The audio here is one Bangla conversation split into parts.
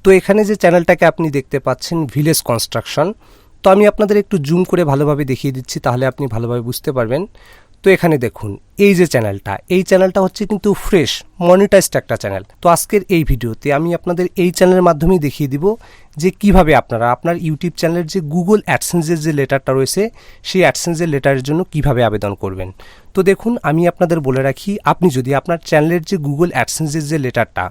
তো এখানে যে চ্যানেলটাকে আপনি দেখতে পাচ্ছেন ভিলেজ কনস্ট্রাকশন, তো আমি আপনাদের একটু জুম করে ভালোভাবে দেখিয়ে দিচ্ছি, তাহলে আপনি ভালোভাবে বুঝতে পারবেন। তো এখানে দেখুন এই যে চ্যানেলটা হচ্ছে কিন্তু ফ্রেশ মনিটাইজড একটা চ্যানেল। তো আজকের এই ভিডিওতে আমি আপনাদের এই চ্যানেলের মাধ্যমেই দেখিয়ে দিব যে কিভাবে আপনারা আপনার ইউটিউব চ্যানেলের যে গুগল অ্যাডসেন্সের যে লেটারটা রয়েছে সেই অ্যাডসেন্সের লেটারের জন্য কিভাবে আবেদন করবেন। তো দেখুন আমি আপনাদের বলে রাখি, আপনি যদি আপনার চ্যানেলের যে গুগল অ্যাডসেন্সের যে লেটারটা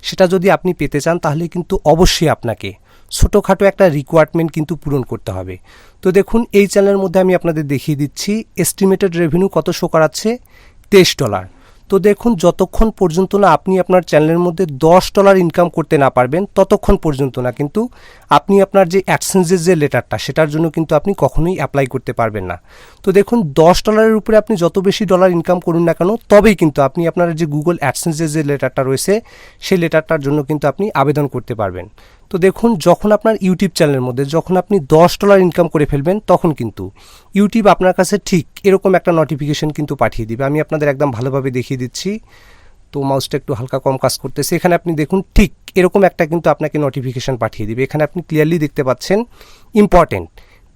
সেটা যদি আপনি পেতে চান, তাহলে কিন্তু অবশ্যই আপনাকে ছোটোখাটো একটা রিকোয়ারমেন্ট কিন্তু পূরণ করতে হবে। তো দেখুন এই চ্যানেলের মধ্যে আমি আপনাদের দেখিয়ে দিচ্ছি এস্টিমেটেড রেভিনিউ কত শো করাচ্ছে, $23। তো দেখুন যতক্ষণ পর্যন্ত না আপনি আপনার চ্যানেলের মধ্যে $10 ইনকাম করতে না পারবেন, ততক্ষণ পর্যন্ত না কিন্তু আপনি আপনার যে অ্যাডসেন্সের যে লেটারটা সেটার জন্য কিন্তু আপনি কখনোই অ্যাপ্লাই করতে পারবেন না। তো দেখুন $10 উপরে আপনি যত বেশি ডলার ইনকাম করুন না কেন, তবেই কিন্তু আপনি আপনার যে গুগল অ্যাডসেন্সের যে লেটারটা রয়েছে সেই লেটারটার জন্য কিন্তু আপনি আবেদন করতে পারবেন। তো দেখুন যখন আপনার ইউটিউব চ্যানেলের মধ্যে যখন আপনি $10 ইনকাম করে ফেলবেন, তখন কিন্তু ইউটিউব আপনার কাছে ঠিক এরকম একটা নোটিফিকেশন কিন্তু পাঠিয়ে দিবে। আমি আপনাদের একদম ভালোভাবে দেখিয়ে দিচ্ছি। তো মাউসটা একটু হালকা কম কাজ করতেছে। এখানে আপনি দেখুন ঠিক এরকম একটা কিন্তু আপনাকে নোটিফিকেশন পাঠিয়ে দিবে। এখানে আপনি ক্লিয়ারলি দেখতে পাচ্ছেন important,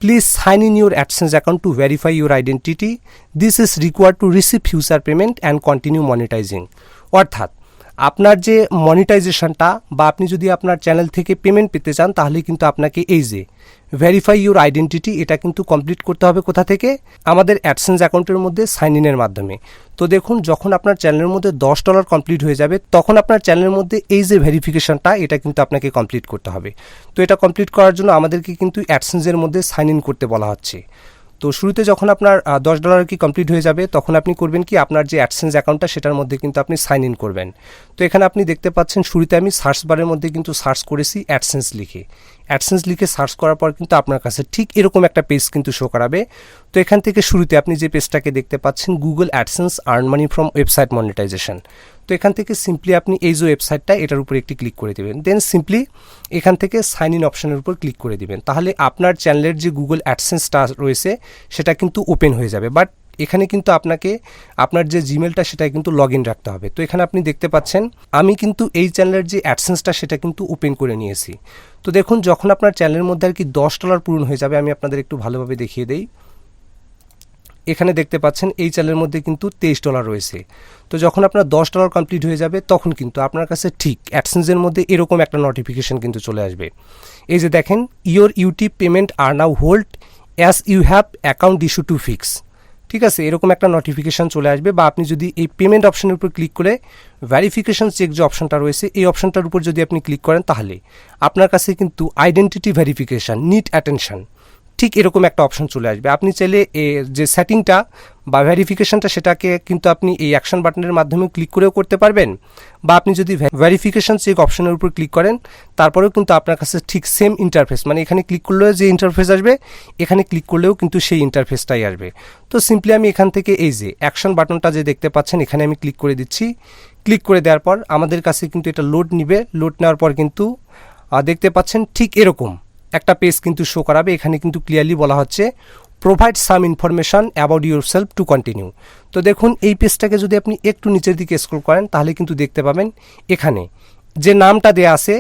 please sign in your AdSense account to verify your identity, this is required to receive future payment and continue monetizing. অর্থাৎ আপনার যে মনিটাইজেশনটা বা আপনি যদি আপনার চ্যানেল থেকে পেমেন্ট পেতে চান, তাহলে কিন্তু আপনাকে এই যে ভেরিফাই ইউর আইডেন্টিটি এটা কিন্তু কমপ্লিট করতে হবে। কোথা থেকে? আমাদের অ্যাডসেন্স অ্যাকাউন্টের মধ্যে সাইন ইনের মাধ্যমে। তো দেখুন যখন আপনার চ্যানেলের মধ্যে $10 কমপ্লিট হয়ে যাবে, তখন আপনার চ্যানেলের মধ্যে এই যে ভেরিফিকেশনটা এটা কিন্তু আপনাকে কমপ্লিট করতে হবে। তো এটা কমপ্লিট করার জন্য আমাদেরকে কিন্তু অ্যাডসেন্সের মধ্যে সাইন ইন করতে বলা হচ্ছে। তো শুরুতে যখন আপনার $10 কি কমপ্লিট হয়ে যাবে, তখন আপনি করবেন কি, আপনার যে অ্যাডসেন্স অ্যাকাউন্টটা সেটার মধ্যে কিন্তু আপনি সাইন ইন করবেন। তো এখানে আপনি দেখতে পাচ্ছেন শুরুতে আমি সার্চ বারের মধ্যে কিন্তু সার্চ করেছি অ্যাডসেন্স লিখে সার্চ করার পর কিন্তু আপনার কাছে ঠিক এরকম একটা পেজ কিন্তু শো করাবে। তো এখান থেকে শুরুতে আপনি যে পেজটাকে দেখতে পাচ্ছেন Google AdSense earn money from website monetization, তো এখান থেকে সিম্পলি আপনি এই যে ওয়েবসাইটটা এটার উপর একটি ক্লিক করে দেবেন। দেন সিম্পলি এখান থেকে সাইন ইন অপশনের উপর ক্লিক করে দিবেন। তাহলে আপনার চ্যানেলের যে গুগল অ্যাডসেন্সটা রয়েছে সেটা কিন্তু ওপেন হয়ে যাবে। বাট এখানে কিন্তু আপনাকে আপনার যে জিমেলটা সেটা কিন্তু লগ ইন রাখতে হবে। তো এখানে আপনি দেখতে পাচ্ছেন আমি কিন্তু এই চ্যানেলের যে অ্যাডসেন্সটা সেটা কিন্তু ওপেন করে নিয়েছি। তো দেখুন যখন আপনার চ্যানেলের মধ্যে আর কি $10 পূরণ হয়ে যাবে, আমি আপনাদের একটু ভালোভাবে দেখিয়ে দেই। এখানে দেখতে পাচ্ছেন এই চ্যানেলের মধ্যে কিন্তু $23 রয়েছে। তো যখন আপনার $10 কমপ্লিট হয়ে যাবে, তখন কিন্তু আপনার কাছে ঠিক অ্যাডসেন্সের মধ্যে এরকম একটা নোটিফিকেশন কিন্তু চলে আসবে। এই যে দেখেন, your YouTube payment are now hold as you have account issue to fix. ঠিক আছে, এরকম একটা নোটিফিকেশন চলে আসবে। বা আপনি যদি এই পেমেন্ট অপশনের উপর ক্লিক করে ভেরিফিকেশন চেক যে অপশনটা রয়েছে এই অপশনটার উপর যদি আপনি ক্লিক করেন, তাহলে আপনার কাছে কিন্তু আইডেন্টিটি ভেরিফিকেশন নিড অ্যাটেনশন ঠিক এরকম একটা অপশন চলে আসবে। আপনি চাইলে যে সেটিংটা বা ভেরিফিকেশনটা সেটাকে কিন্তু আপনি এই অ্যাকশন বাটনের মাধ্যমে ক্লিক করেও করতে পারবেন। বা আপনি যদি ভেরিফিকেশন চেক অপশনের উপর ক্লিক করেন, তারপরেও কিন্তু আপনার কাছে ঠিক সেম ইন্টারফেস, মানে এখানে ক্লিক করলেও যে ইন্টারফেস আসবে, এখানে ক্লিক করলেও কিন্তু সেই ইন্টারফেসটাই আসবে। তো সিম্পলি আমি এখান থেকে এই যে অ্যাকশন বাটনটা যে দেখতে পাচ্ছেন এখানে আমি ক্লিক করে দিচ্ছি। ক্লিক করে দেওয়ার পর আমাদের কাছে কিন্তু এটা লোড নিবে। লোড নেওয়ার পর কিন্তু দেখতে পাচ্ছেন ঠিক এরকম একটা পেজ কিন্তু শো করাবে। এখানে কিন্তু ক্লিয়ারলি বলা হচ্ছে provide some information about your self to continue. তো দেখুন এই পেজটাকে যদি আপনি একটু নিচের দিকে স্ক্রল করেন, তাহলে কিন্তু দেখতে পাবেন এখানে যে নামটা দেয়া আছে,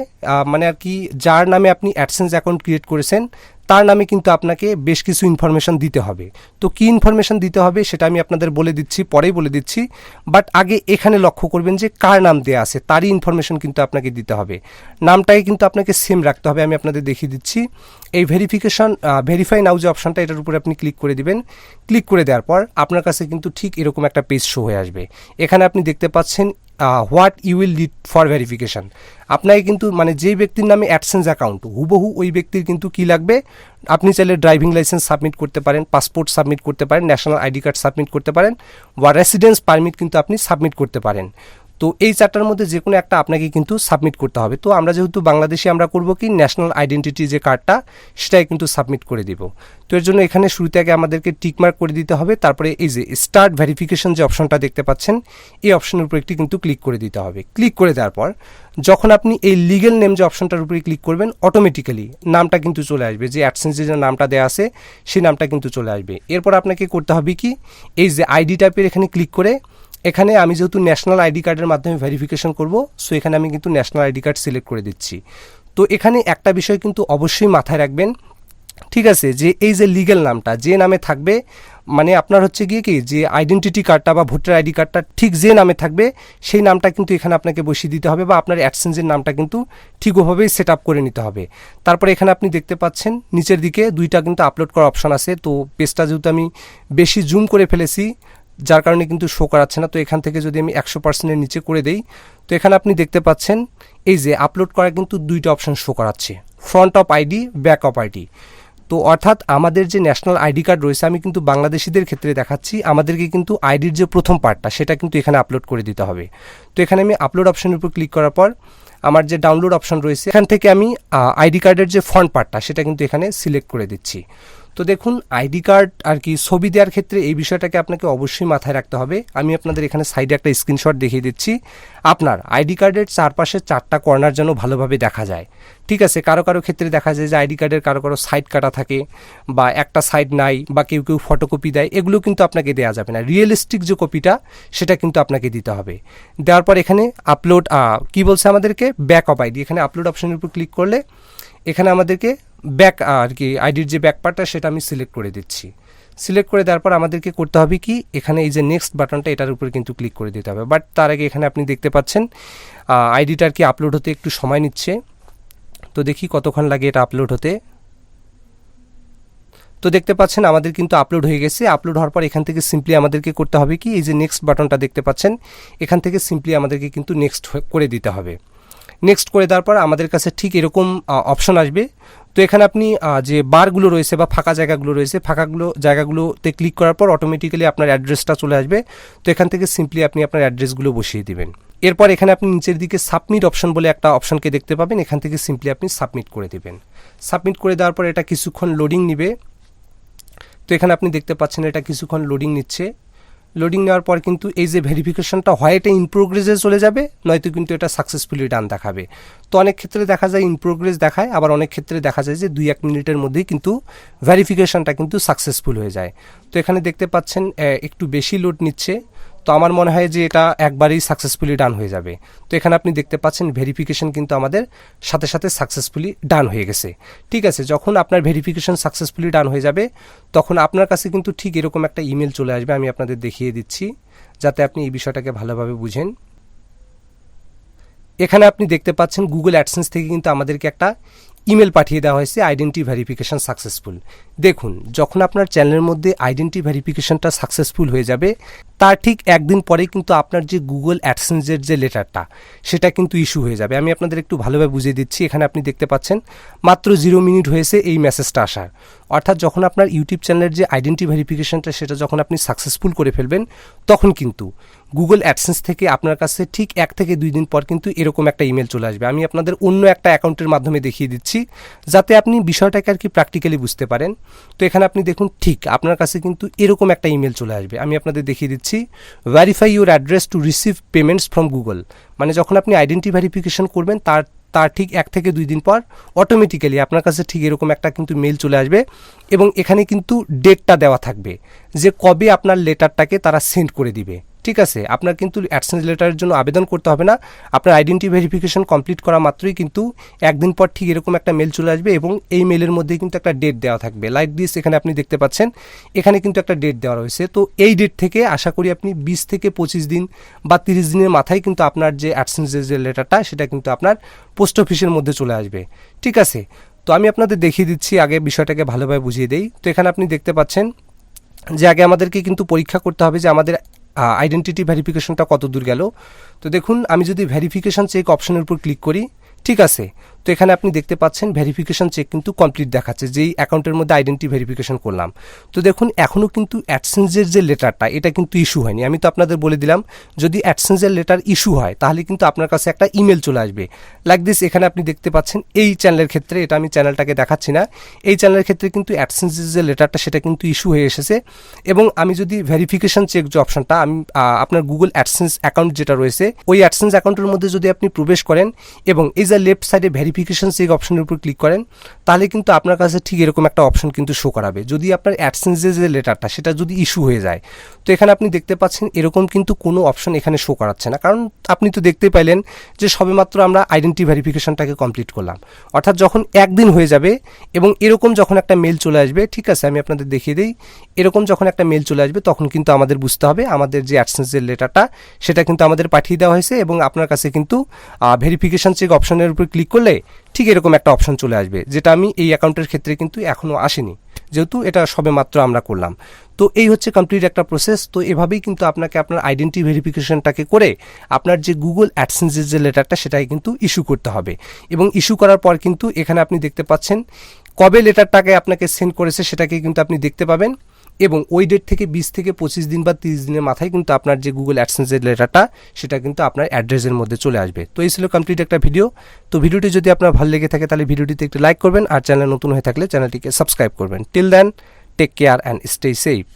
মানে আর কি যার নামে আপনি অ্যাডসেন্স অ্যাকাউন্ট ক্রিয়েট করেছেন তার নামে কিন্তু আপনাকে বেশ কিছু ইনফরমেশন দিতে হবে। তো কী ইনফরমেশন দিতে হবে সেটা আমি আপনাদের বলে দিচ্ছি, পরেই বলে দিচ্ছি। বাট আগে এখানে লক্ষ্য করবেন যে কার নাম দেয়া আছে তারই ইনফরমেশন কিন্তু আপনাকে দিতে হবে। নামটাকে কিন্তু আপনাকে সেম রাখতে হবে। আমি আপনাদের দেখিয়ে দিচ্ছি। এই ভেরিফাই নাও যে অপশনটা এটার উপরে আপনি ক্লিক করে দিবেন। ক্লিক করে দেওয়ার পর আপনার কাছে কিন্তু ঠিক এরকম একটা পেজ শো হয়ে আসবে। এখানে আপনি দেখতে পাচ্ছেন what you will need for verification. আপনাকে কিন্তু মানে যেই ব্যক্তির নামে অ্যাডসেন্স অ্যাকাউন্ট হুবহু ওই ব্যক্তির কিন্তু কী লাগবে, আপনি চাইলে ড্রাইভিং লাইসেন্স সাবমিট করতে পারেন, পাসপোর্ট সাবমিট করতে পারেন, ন্যাশনাল আইডি কার্ড সাবমিট করতে পারেন, বা রেসিডেন্স পারমিট কিন্তু আপনি সাবমিট করতে পারেন। তো এই চারটার মধ্যে যে কোনো একটা আপনাকে কিন্তু সাবমিট করতে হবে। তো আমরা যেহেতু বাংলাদেশি, আমরা করব কি ন্যাশনাল আইডেন্টিটি যে কার্ডটা সেটাই কিন্তু সাবমিট করে দিব। তো এর জন্য এখানে শুরুতে আগে আমাদেরকে টিকমার্ক করে দিতে হবে। তারপরে এই যে স্টার্ট ভেরিফিকেশন যে অপশনটা দেখতে পাচ্ছেন এই অপশনের উপর একটি কিন্তু ক্লিক করে দিতে হবে। ক্লিক করে দেওয়ার পর যখন আপনি এই লিগেল নেম যে অপশনটার উপরে ক্লিক করবেন, অটোমেটিক্যালি নামটা কিন্তু চলে আসবে, যে অ্যাডসেন্সে যে নামটা দেওয়া আছে সেই নামটা কিন্তু চলে আসবে। এরপর আপনাকে করতে হবে কি, এই যে আইডি টাইপের এখানে ক্লিক করে, এখানে আমি যেহেতু ন্যাশনাল আইডি কার্ডের মাধ্যমে ভেরিফিকেশন করব, সো এখানে আমি কিন্তু ন্যাশনাল আইডি কার্ড সিলেক্ট করে দিচ্ছি। তো এখানে একটা বিষয় কিন্তু অবশ্যই মাথায় রাখবেন, ঠিক আছে, যে এই যে লিগ্যাল নামটা যে নামে থাকবে, মানে আপনার হচ্ছে গিয়ে কি যে আইডেন্টিটি কার্ডটা বা ভোটার আইডি কার্ডটা ঠিক যে নামে থাকবে সেই নামটা কিন্তু এখানে আপনাকে বসিয়ে দিতে হবে, বা আপনার অ্যাডসেন্সের নামটা কিন্তু ঠিক ওভাবেই সেট আপ করে নিতে হবে। তারপরে এখানে আপনি দেখতে পাচ্ছেন নিচের দিকে দুইটা কিন্তু আপলোড করার অপশন আছে। তো পেজটা যেহেতু আমি বেশি জুম করে ফেলেছি যার কারণে কিন্তু শো করাচ্ছে না, তো এখান থেকে যদি আমি 100%-এর নিচে করে দেই, তো এখানে আপনি দেখতে পাচ্ছেন এই যে আপলোড করা কিন্তু দুইটা অপশন শো করাচ্ছে, front of ID, back of ID. তো অর্থাৎ আমাদের যে ন্যাশনাল আইডি কার্ড রয়েছে, আমি কিন্তু বাংলাদেশিদের ক্ষেত্রে দেখাচ্ছি, আমাদেরকে কিন্তু আইডির যে প্রথম পার্টটা সেটা কিন্তু এখানে আপলোড করে দিতে হবে। তো এখানে আমি আপলোড অপশনের উপর ক্লিক করার পর আমার যে ডাউনলোড অপশন রয়েছে এখান থেকে আমি আইডি কার্ডের যে ফ্রন্ট পার্টটা সেটা কিন্তু এখানে সিলেক্ট করে দিচ্ছি। তো দেখুন আইডি কার্ড আর কি ছবি দেওয়ার ক্ষেত্রে এই বিষয়টাকে আপনাকে অবশ্যই মাথায় রাখতে হবে। আমি আপনাদের এখানে সাইডে একটা স্ক্রিনশট দেখিয়ে দিচ্ছি। আপনার আইডি কার্ডের চারপাশে 4টা কর্নার যেন ভালোভাবে দেখা যায়, ঠিক আছে। কারো কারো ক্ষেত্রে দেখা যায় যে আইডি কার্ডের কারো কারো সাইড কাটা থাকে বা একটা সাইড নাই, বা কেউ কেউ ফটোকপি দেয়, এগুলো কিন্তু আপনাকে দেওয়া যাবে না। রিয়েলিস্টিক যে কপিটা সেটা কিন্তু আপনাকে দিতে হবে। দেওয়ার পর এখানে আপলোড কি বলছে আমাদেরকে, ব্যাক অফ আইডি, এখানে আপলোড অপশনের উপর ক্লিক করলে এখানে আমাদেরকে ব্যাক আর কি আইডির যে ব্যাক পার্টটা সেটা আমি সিলেক্ট করে দিচ্ছি। সিলেক্ট করে দেওয়ার পর আমাদেরকে করতে হবে কি, এখানে এই যে নেক্সট বাটনটা এটার উপরে কিন্তু ক্লিক করে দিতে হবে। বাট তার আগে এখানে আপনি দেখতে পাচ্ছেন আইডিটার কি আপলোড হতে একটু সময় নিচ্ছে। তো দেখি কতক্ষণ লাগে এটা আপলোড হতে। তো দেখতে পাচ্ছেন আমাদের কিন্তু আপলোড হয়ে গেছে। আপলোড হওয়ার পর এখান থেকে সিম্পলি আমাদেরকে করতে হবে কি, এই যে নেক্সট বাটনটা দেখতে পাচ্ছেন এখান থেকে সিম্পলি আমাদেরকে কিন্তু নেক্সট করে দিতে হবে। নেক্সট করে দেওয়ার পর আমাদের কাছে ঠিক এরকম অপশন আসবে। তো এখানে আপনি যে বারগুলো রয়েছে বা ফাঁকা জায়গাগুলো রয়েছে, জায়গাগুলোতে ক্লিক করার পর অটোমেটিক্যালি আপনার অ্যাড্রেসটা চলে আসবে। তো এখান থেকে সিম্পলি আপনি আপনার অ্যাড্রেসগুলো বসিয়ে দিবেন। এরপর এখানে আপনি নিচের দিকে সাবমিট অপশন বলে একটা অপশনকে দেখতে পাবেন, এখান থেকে সিম্পলি আপনি সাবমিট করে দেবেন। সাবমিট করে দেওয়ার পর এটা কিছুক্ষণ লোডিং নেবে। তো এখানে আপনি দেখতে পাচ্ছেন এটা কিছুক্ষণ লোডিং নিচ্ছে। লোডিং নেওয়ার পর কিন্তু এই যে ভেরিফিকেশনটা হয় এটা ইন প্রোগ্রেসে চলে যাবে, নয়তো কিন্তু এটা সাকসেসফুলি ডান দেখাবে। তো অনেক ক্ষেত্রে দেখা যায় ইন প্রোগ্রেস দেখায়, আবার অনেক ক্ষেত্রে দেখা যায় যে 2-1 মিনিটের মধ্যেই কিন্তু ভেরিফিকেশনটা কিন্তু সাকসেসফুল হয়ে যায়। তো এখানে দেখতে পাচ্ছেন একটু বেশি লোড নিচ্ছে। তো আমার মনে হয় যে এটা একবারেই সাকসেসফুলি ডান হয়ে যাবে। তো এখানে আপনি দেখতে পাচ্ছেন ভেরিফিকেশন কিন্তু আমাদের সাথে সাথে সাকসেসফুলি ডান হয়ে গেছে, ঠিক আছে। যখন আপনার ভেরিফিকেশন সাকসেসফুলি ডান হয়ে যাবে তখন আপনার কাছে কিন্তু ঠিক এরকম একটা ইমেল চলে আসবে। আমি আপনাদের দেখিয়ে দিচ্ছি যাতে আপনি এই বিষয়টাকে ভালোভাবে বুঝেন। এখানে আপনি দেখতে পাচ্ছেন গুগল অ্যাডসেন্স থেকে কিন্তু আমাদেরকে একটা ইমেল পাঠিয়ে দেওয়া হয়েছে, আইডেন্টি ভেরিফিকেশন সাকসেসফুল। দেখুন যখন আপনার চ্যানেলের মধ্যে আইডেন্টি ভেরিফিকেশনটা সাকসেসফুল হয়ে যাবে তার ঠিক একদিন পরেই কিন্তু আপনার যে গুগল অ্যাডসেন্সের যে লেটারটা সেটা কিন্তু ইস্যু হয়ে যাবে। আমি আপনাদের একটু ভালোভাবে বুঝিয়ে দিচ্ছি। এখানে আপনি দেখতে পাচ্ছেন মাত্র 0 মিনিট হয়েছে এই মেসেজটা আসার। অর্থাৎ যখন আপনার ইউটিউব চ্যানেলের যে আইডেন্টি ভেরিফিকেশনটা সেটা যখন আপনি সাকসেসফুল করে ফেলবেন তখন কিন্তু গুগল অ্যাডসেন্স থেকে আপনার কাছে ঠিক 1 থেকে 2 দিন পর কিন্তু এরকম একটা ইমেল চলে আসবে। আমি আপনাদের অন্য একটা অ্যাকাউন্টের মাধ্যমে দেখিয়ে দিচ্ছি যাতে আপনি বিষয়টাকে আর কি প্র্যাকটিক্যালি বুঝতে পারেন। তো এখানে আপনি দেখুন ঠিক আপনার কাছে কিন্তু এরকম একটা ইমেল চলে আসবে। আমি আপনাদের দেখিয়ে দিচ্ছি, verify your address to receive payments from Google. মানে যখন আপনি আইডেন্টি ভেরিফিকেশন করবেন তার ঠিক 1 থেকে 2 দিন পর অটোমেটিক্যালি আপনার কাছে ঠিক এরকম একটা কিন্তু মেল চলে আসবে, এবং এখানে কিন্তু ডেটটা দেওয়া থাকবে যে কবে আপনার লেটারটাকে তারা সেন্ড করে দিবে, ঠিক আছে। আপনার কিন্তু অ্যাডসেন্স লেটারের জন্য আবেদন করতে হবে না। আপনার আইডেন্টি ভেরিফিকেশন কমপ্লিট করা মাত্রই কিন্তু 1 দিন পর ঠিক এরকম একটা মেল চলে আসবে, এবং এই মেলের মধ্যে কিন্তু একটা ডেট দেওয়া থাকবে। লাইক দিস এখানে আপনি দেখতে পাচ্ছেন এখানে কিন্তু একটা ডেট দেওয়া রয়েছে। তো এই ডেট থেকে আশা করি আপনি 20 থেকে 25 দিন বা 30 দিনের মাথায় কিন্তু আপনার যে অ্যাডসেন্সের যে লেটারটা সেটা কিন্তু আপনার পোস্ট অফিসের মধ্যে চলে আসবে, ঠিক আছে। তো আমি আপনাদের দেখিয়ে দিচ্ছি, আগে বিষয়টাকে ভালোভাবে বুঝিয়ে দেই। তো এখানে আপনি দেখতে পাচ্ছেন যে আগে আমাদেরকে কিন্তু পরীক্ষা করতে হবে যে আমাদের আইডেন্টিটি ভেরিফিকেশনটা কত দূর গেল। তো দেখুন আমি যদি ভেরিফিকেশন চেক অপশনের উপর ক্লিক করি, ঠিক আছে, তো এখানে আপনি দেখতে পাচ্ছেন ভেরিফিকেশন চেক কিন্তু কমপ্লিট দেখাচ্ছে, যেই অ্যাকাউন্টের মধ্যে আইডেন্টি ভেরিফিকেশন করলাম। তো দেখুন এখনও কিন্তু অ্যাডসেন্সের যে লেটারটা এটা কিন্তু ইস্যু হয়নি। আমি তো আপনাদের বলে দিলাম যদি অ্যাডসেন্সের লেটার ইস্যু হয় তাহলে কিন্তু আপনার কাছে একটা ইমেল চলে আসবে লাইক দিস। এখানে আপনি দেখতে পাচ্ছেন এই চ্যানেলের ক্ষেত্রে, এটা আমি চ্যানেলটাকে দেখাচ্ছি না, এই চ্যানেলের ক্ষেত্রে কিন্তু অ্যাডসেন্সের যে লেটারটা সেটা কিন্তু ইস্যু হয়ে এসেছে। এবং আমি যদি ভেরিফিকেশন চেক যে অপশনটা, আমি আপনার গুগল অ্যাডসেন্স অ্যাকাউন্ট যেটা রয়েছে ওই অ্যাডসেন্স অ্যাকাউন্টের মধ্যে যদি আপনি প্রবেশ করেন এবং এই যে লেফট সাইডে ভেরিফিকেশন ভেরিফিকেশন চেক অপশনের উপর ক্লিক করেন তাহলে কিন্তু আপনার কাছে ঠিক এরকম একটা অপশন কিন্তু শো করাবে। যদি আপনার অ্যাডসেন্সের যে লেটারটা সেটা যদি ইস্যু হয়ে যায়, তো এখানে আপনি দেখতে পাচ্ছেন এরকম কিন্তু কোনো অপশন এখানে শো করাচ্ছে না, কারণ আপনি তো দেখতে পাইলেন যে সবেমাত্র আমরা আইডেন্টি ভেরিফিকেশনটাকে কমপ্লিট করলাম। অর্থাৎ যখন একদিন হয়ে যাবে এবং এরকম যখন একটা মেল চলে আসবে, ঠিক আছে আমি আপনাদের দেখিয়ে দিই, এরকম যখন একটা মেল চলে আসবে তখন কিন্তু আমাদের বুঝতে হবে আমাদের যে অ্যাডসেন্সের লেটারটা সেটা কিন্তু আমাদের পাঠিয়ে দেওয়া হয়েছে এবং আপনার কাছে কিন্তু ভেরিফিকেশন চেক অপশনের উপর ক্লিক করলে ঠিক এরকম একটা অপশন চলে আসবে, যেটা আমি এই অ্যাকাউন্টের ক্ষেত্রে কিন্তু এখনও আসেনি, যেহেতু এটা সবেমাত্র আমরা করলাম। তো এই হচ্ছে কমপ্লিট একটা প্রসেস। তো এভাবেই কিন্তু আপনাকে আপনার আইডেন্টি ভেরিফিকেশনটাকে করে আপনার যে গুগল অ্যাডসেন্সের যে লেটারটা সেটাই কিন্তু ইস্যু করতে হবে। এবং ইস্যু করার পর কিন্তু এখানে আপনি দেখতে পাচ্ছেন কবে লেটারটাকে আপনাকে সেন্ড করেছে সেটাকে কিন্তু আপনি দেখতে পাবেন, এবং ওই ডেট থেকে 20 থেকে 25 দিন বা 30 দিনের মাথায় কিন্তু আপনার যে গুগল অ্যাডসেন্সের লেটারটা সেটা কিন্তু আপনার অ্যাড্রেসের মধ্যে চলে আসবে। তো এই ছিল কমপ্লিট একটা ভিডিও। তো ভিডিওটি যদি আপনার ভালো লেগে থাকে তাহলে ভিডিওটিতে একটু লাইক করবেন, আর চ্যানেল নতুন হয়ে থাকলে চ্যানেলটিকে সাবস্ক্রাইব করবেন। Till then, take care and stay safe.